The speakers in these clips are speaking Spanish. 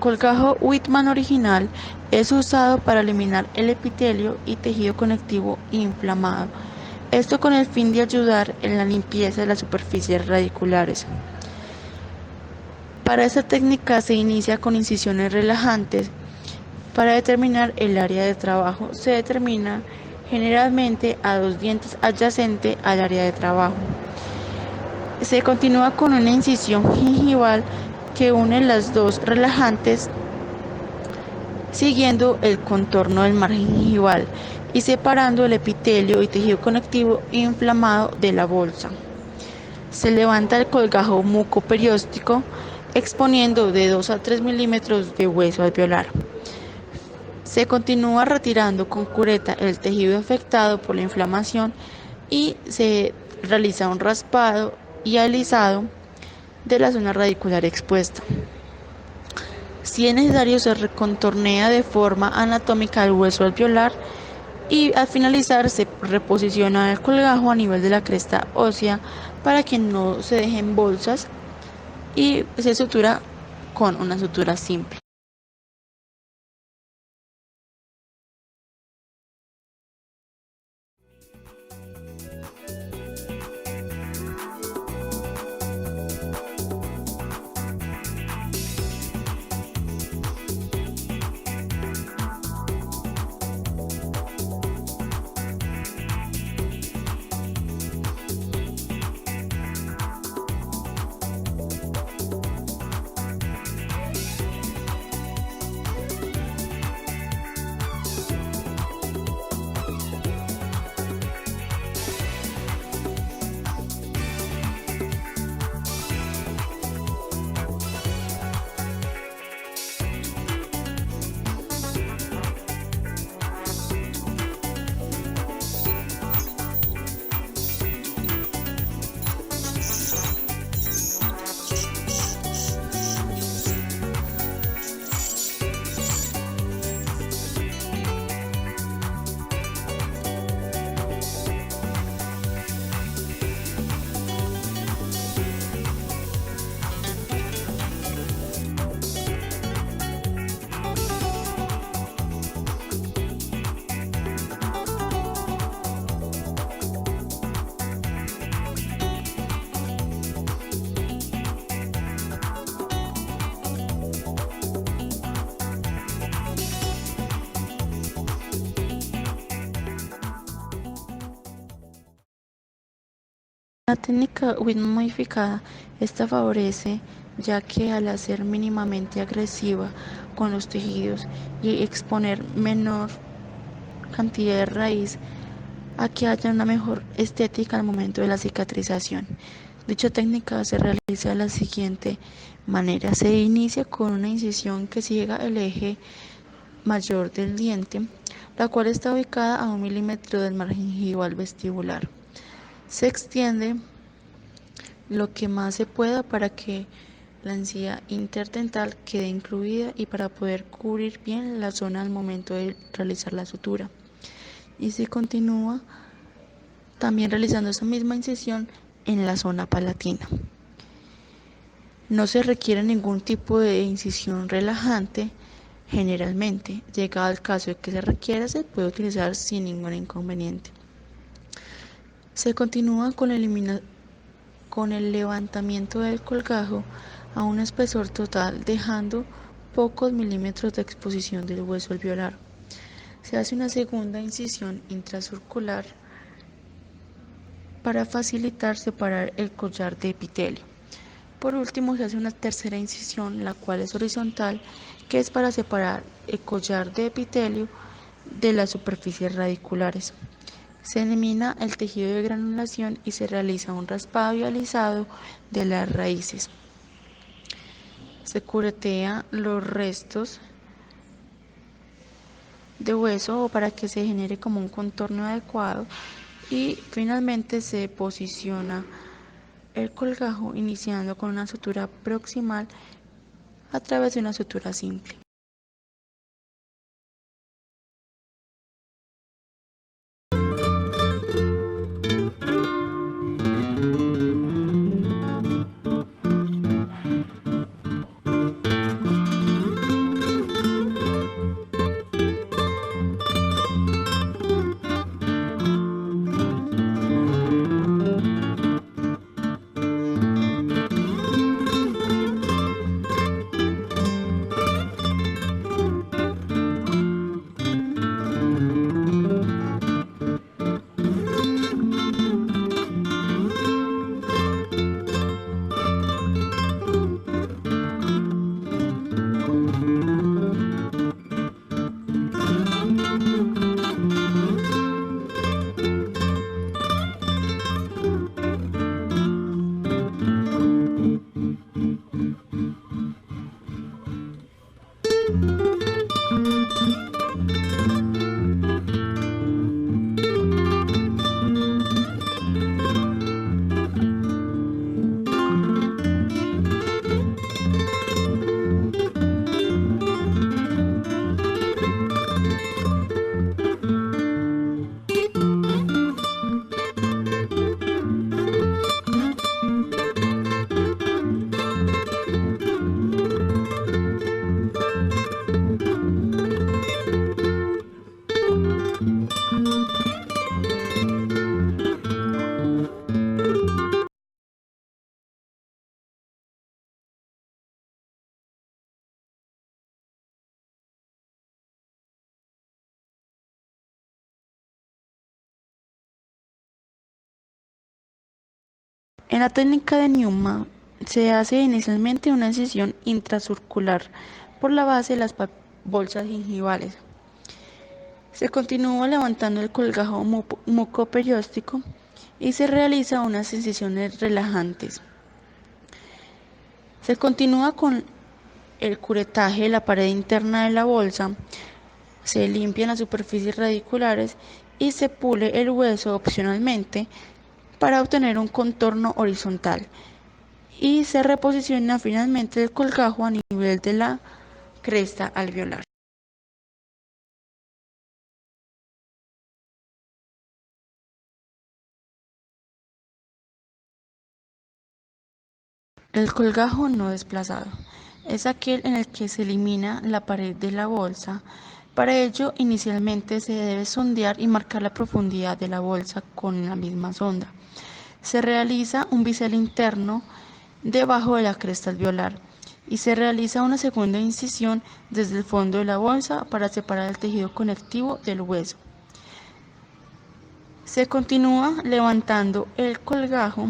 colgajo Whitman original es usado para eliminar el epitelio y tejido conectivo inflamado, esto con el fin de ayudar en la limpieza de las superficies radiculares. Para esta técnica se inicia con incisiones relajantes. Para determinar el área de trabajo se determina generalmente a 2 dientes adyacente al área de trabajo. Se continúa con una incisión gingival que une las dos relajantes siguiendo el contorno del margen gingival y separando el epitelio y tejido conectivo inflamado de la bolsa. Se levanta el colgajo mucoperióstico exponiendo de 2 a 3 milímetros de hueso alveolar. Se continúa retirando con cureta el tejido afectado por la inflamación y se realiza un raspado y alisado de la zona radicular expuesta. Si es necesario, se recontornea de forma anatómica el hueso alveolar y al finalizar se reposiciona el colgajo a nivel de la cresta ósea para que no se dejen bolsas y se sutura con una sutura simple. La técnica Whitman modificada, esta favorece ya que al ser mínimamente agresiva con los tejidos y exponer menor cantidad de raíz a que haya una mejor estética al momento de la cicatrización. Dicha técnica se realiza de la siguiente manera: se inicia con una incisión que ciega el eje mayor del diente, la cual está ubicada a 1 milímetro del margen gingival vestibular. Se extiende lo que más se pueda para que la encía interdental quede incluida y para poder cubrir bien la zona al momento de realizar la sutura. Y se continúa también realizando esa misma incisión en la zona palatina. No se requiere ningún tipo de incisión relajante. Generalmente, llegado el caso de que se requiera, se puede utilizar sin ningún inconveniente. Se continúa con el levantamiento del colgajo a un espesor total, dejando pocos milímetros de exposición del hueso alveolar. Se hace una segunda incisión intracircular para facilitar separar el collar de epitelio. Por último, se hace una tercera incisión, la cual es horizontal, que es para separar el collar de epitelio de las superficies radiculares. Se elimina el tejido de granulación y se realiza un raspado y alisado de las raíces. Se curetea los restos de hueso para que se genere como un contorno adecuado y finalmente se posiciona el colgajo iniciando con una sutura proximal a través de una sutura simple. En la técnica de Newman se hace inicialmente una incisión intracircular por la base de las bolsas gingivales. Se continúa levantando el colgajo mucoperióstico y se realiza unas incisiones relajantes. Se continúa con el curetaje de la pared interna de la bolsa, se limpian las superficies radiculares y se pule el hueso opcionalmente para obtener un contorno horizontal y se reposiciona finalmente el colgajo a nivel de la cresta alveolar. El colgajo no desplazado es aquel en el que se elimina la pared de la bolsa. Para ello, inicialmente se debe sondear y marcar la profundidad de la bolsa con la misma sonda. Se realiza un bisel interno debajo de la cresta alveolar y se realiza una segunda incisión desde el fondo de la bolsa para separar el tejido conectivo del hueso. Se continúa levantando el colgajo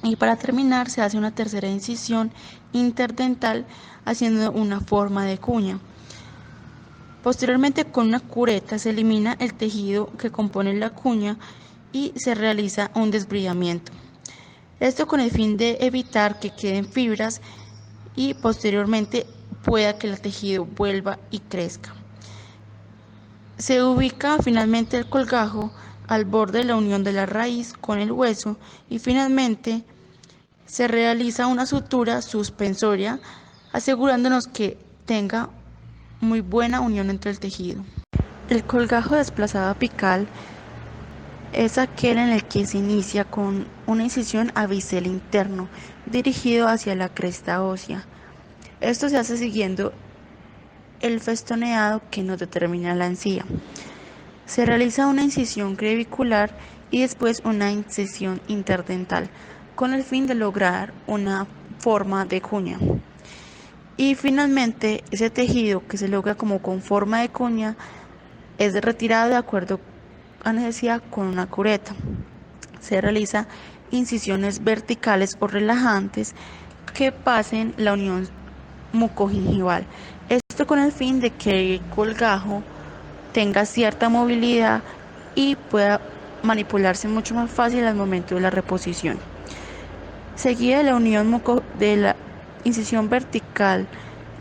y para terminar se hace una tercera incisión interdental haciendo una forma de cuña. Posteriormente, con una cureta se elimina el tejido que compone la cuña y se realiza un desbridamiento. Esto con el fin de evitar que queden fibras y posteriormente pueda que el tejido vuelva y crezca. Se ubica finalmente el colgajo al borde de la unión de la raíz con el hueso y finalmente se realiza una sutura suspensoria asegurándonos que tenga muy buena unión entre el tejido. El colgajo desplazado apical es aquel en el que se inicia con una incisión a bisel interno dirigido hacia la cresta ósea. Esto se hace siguiendo el festoneado que nos determina la encía. Se realiza una incisión clavicular y después una incisión interdental con el fin de lograr una forma de cuña. Y finalmente ese tejido que se logra como con forma de cuña es retirado de acuerdo a necesidad con una cureta. Se realiza incisiones verticales o relajantes que pasen la unión mucogingival. Esto con el fin de que el colgajo tenga cierta movilidad y pueda manipularse mucho más fácil al momento de la reposición. Seguida de la unión de la incisión vertical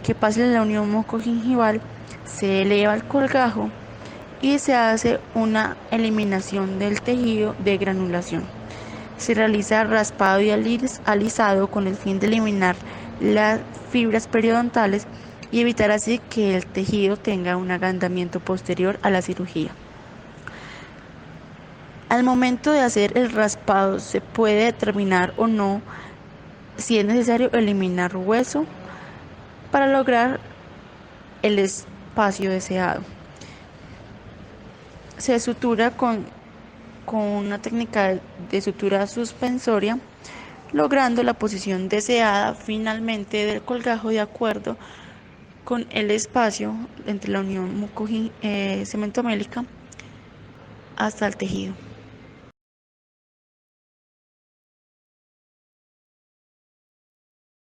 que pase la unión mucogingival, se eleva el colgajo y se hace una eliminación del tejido de granulación. Se realiza raspado y alisado con el fin de eliminar las fibras periodontales y evitar así que el tejido tenga un agrandamiento posterior a la cirugía. Al momento de hacer el raspado se puede determinar o no si es necesario eliminar hueso para lograr el espacio deseado. Se sutura con una técnica de sutura suspensoria, logrando la posición deseada finalmente del colgajo de acuerdo con el espacio entre la unión cementomélica hasta el tejido.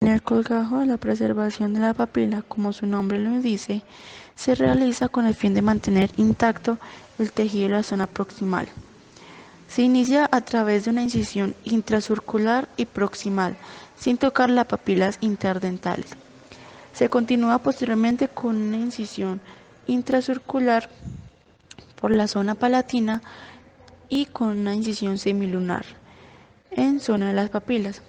En el colgajo, la preservación de la papila, como su nombre lo dice, se realiza con el fin de mantener intacto el tejido de la zona proximal. Se inicia a través de una incisión intracircular y proximal, sin tocar las papilas interdentales. Se continúa posteriormente con una incisión intracircular por la zona palatina y con una incisión semilunar en zona de las papilas.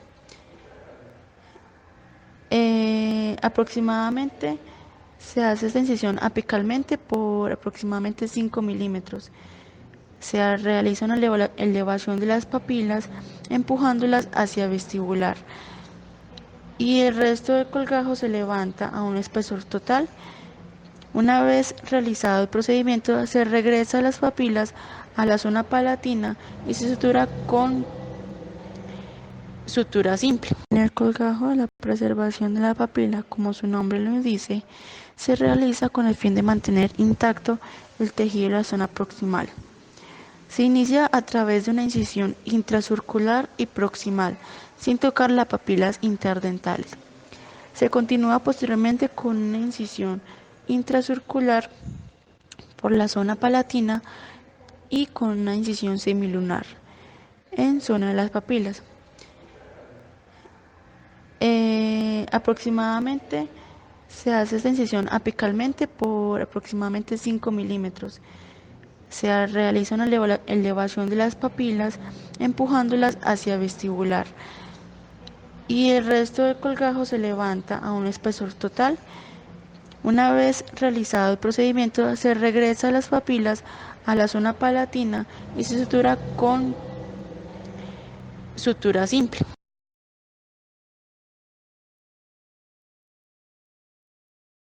Aproximadamente se hace esta incisión apicalmente por aproximadamente 5 milímetros. Se realiza una elevación de las papilas empujándolas hacia vestibular y el resto del colgajo se levanta a un espesor total. Una vez realizado el procedimiento se regresa las papilas a la zona palatina y se sutura con sutura simple. En el colgajo, la preservación de la papila, como su nombre lo dice, se realiza con el fin de mantener intacto el tejido de la zona proximal. Se inicia a través de una incisión intracircular y proximal, sin tocar las papilas interdentales. Se continúa posteriormente con una incisión intracircular por la zona palatina y con una incisión semilunar en zona de las papilas. Aproximadamente se hace esta incisión apicalmente por aproximadamente 5 milímetros. Se realiza una elevación de las papilas empujándolas hacia vestibular y el resto del colgajo se levanta a un espesor total. Una vez realizado el procedimiento, se regresa las papilas a la zona palatina y se sutura con sutura simple.